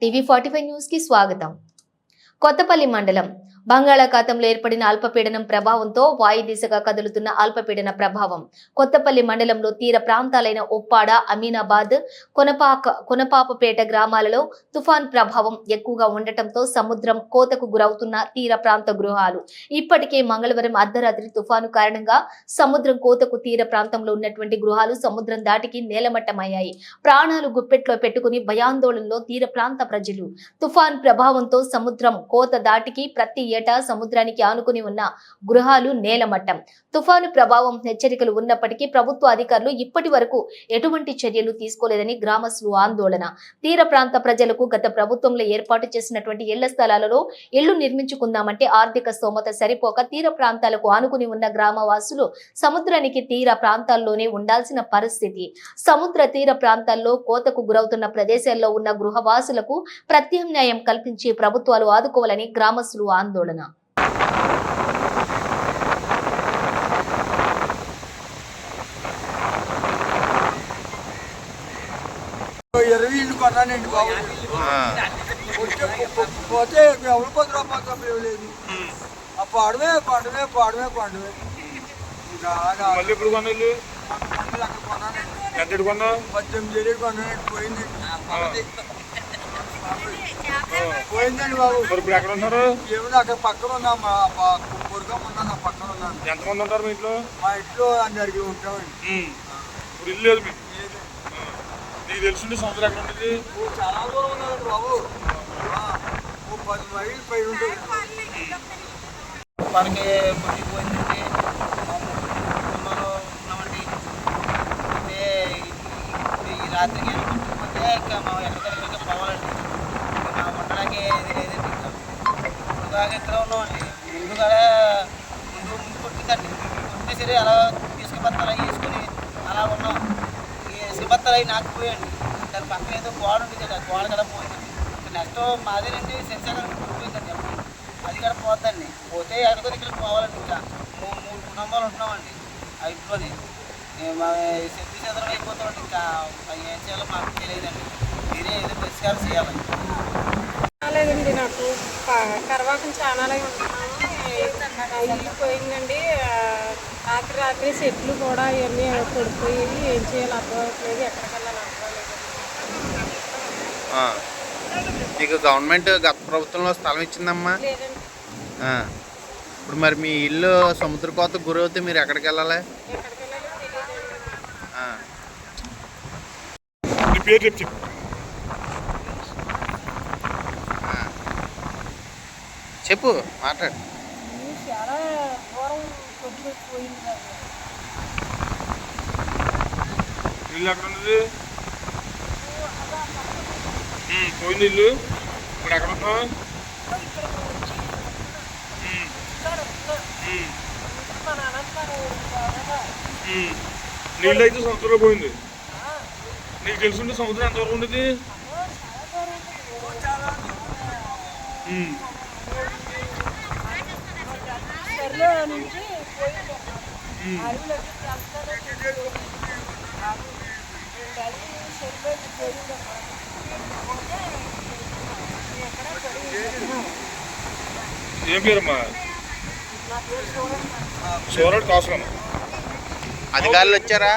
టీవీ45 news కి స్వాగతం. కొత్తపల్లి మండలం బంగాళాఖాతంలో ఏర్పడిన అల్పపీడనం ప్రభావంతో వాయు దిశగా కదులుతున్న అల్పపీడన ప్రభావం కొత్తపల్లి మండలంలో తీర ప్రాంతాలైన ఉప్పాడ, అమీనాబాద్, కొనపాపపేట గ్రామాలలో తుఫాన్ ప్రభావం ఎక్కువగా ఉండటంతో సముద్రం కోతకు గురవుతున్న తీర ప్రాంత గృహాలు. ఇప్పటికే మంగళవారం అర్ధరాత్రి తుఫాను కారణంగా సముద్రం కోతకు తీర ప్రాంతంలో ఉన్నటువంటి గృహాలు సముద్రం దాటికి నేలమట్టమయ్యాయి. ప్రాణాలు గుప్పెట్లో పెట్టుకుని భయాందోళనలో తీర ప్రాంత ప్రజలు. తుఫాన్ ప్రభావంతో సముద్రం కోత దాటికి ప్రతి ఏటా సముద్రానికి ఆనుకుని ఉన్న గృహాలు నేలమట్టం. తుఫాను ప్రభావం హెచ్చరికలు ఉన్నప్పటికీ ప్రభుత్వ అధికారులు ఇప్పటి వరకు ఎటువంటి చర్యలు తీసుకోలేదని గ్రామస్తులు ఆందోళన. తీర ప్రాంత ప్రజలకు గత ప్రభుత్వంలో ఏర్పాటు చేసినటువంటి ఇళ్ల స్థలాలలో ఇళ్లు నిర్మించుకుందామంటే ఆర్థిక స్తోమత సరిపోక తీర ప్రాంతాలకు ఆనుకుని ఉన్న గ్రామవాసులు సముద్రానికి తీర ప్రాంతాల్లోనే ఉండాల్సిన పరిస్థితి. సముద్ర తీర ప్రాంతాల్లో కోతకు గురవుతున్న ప్రదేశాల్లో ఉన్న గృహవాసులకు ప్రత్యామ్నాయం కల్పించి ప్రభుత్వాలు ఆదుకోవాలని గ్రామస్తులు ఆందోళన. కొన్నానండి బాబు, పోతే ఎవరు 10 రూపాయలు లేదు. ఆ పాడమే పాడమే పాడమే పాడమే ఇంకా ఎప్పుడు కొన్నాళ్ళు అక్కడ కొన్నానండి. ఎంత కొన్నావు? 18 కొన్నానండి. పోయిందండి బాబు. ఇప్పుడు ఎక్కడ ఉన్నారు? ఏమన్నా అక్కడ పక్కన ఉన్నా, మా పొరుగా ఉన్నా, నా పక్కన ఉన్నాను. ఎంతమంది ఉంటారు మీ ఇంట్లో? మా ఇంట్లో అందరికి ఉంటామండి. ఇప్పుడు ఇల్లు లేదు మీకు? నీకు తెలుసుంటే సముద్రం ఎక్కడ ఉంటుంది? చాలా దూరం ఉన్నారండి బాబు, 10 మైళ్ళు పై ఉంటుంది. మనకి పోయిందండి, ఉన్నామండి. అంటే ఈ రాత్రికి పోతే ఇంకా మా ఎక్కడికి పోవాలండి. మా ఉండడానికి ఇది లేదండి. ఇప్పుడు దాకా ఇక్కడ ఉన్నామండి. ముందు కొట్టిందండి. కొట్టిన సరే అలా ఇసుక బత్తలు అవి వేసుకొని అలా ఉన్నాం. ఈ ఇసుక బత్తలు అవి నాకుపోయండి. దాని పక్కన ఏదో గోడ ఉంటుంది, గోడ కదా పోయిందండి. నెక్స్ట్ మాదేనండి శనిసాగర్ పోయిందండి. అది కూడా పోద్దండి. పోతే ఎక్కడికి ఇక్కడ పోవాలండి. ఇంకా 3 కుటుంబాలు ఉంటున్నామండి ఆ ఇంట్లోని. మా శక్తి చంద్రం అయిపోతామండి. ఇంకా ఏం చేయాలో మాకు తెలియదండి. మీరే ఏదో పరిష్కారం చేయాలండి. లేదండి, నాకు కరవాకం చాలా పోయిందండి. రాత్రి చెట్లు కూడా ఇవన్నీ పడిపోయి ఏం చేయాలో అర్థమవుతలేదు. ఎక్కడికి వెళ్ళాలి అర్థమలేదు. మీకు గవర్నమెంట్ గత ప్రభుత్వంలో స్థలం ఇచ్చిందమ్మా? లేదండి. ఇప్పుడు మరి మీ ఇల్లు సముద్ర కోతకు గురవుతే మీరు ఎక్కడికి వెళ్ళాలి? ఎక్కడికి వెళ్ళాలో తెలియదండి. నీ పేరు చెప్పు. చెప్పు, మాట్లాడు. చాలా దూరం కొట్టుకుపోయింది. ఇల్లు ఎక్కడ ఉన్నది? పోయింది ఇల్లు. ఇప్పుడు ఎక్కడ ఉన్నావు? నీళ్ళు అయితే సముద్రంలో పోయింది. నీకు తెలుసుంటే సముద్రం ఎంతవరకు ఉండేది? ఏం పేరమ్మా? సోరడ్ కాసులమ్మ. అధికారులు వచ్చారా?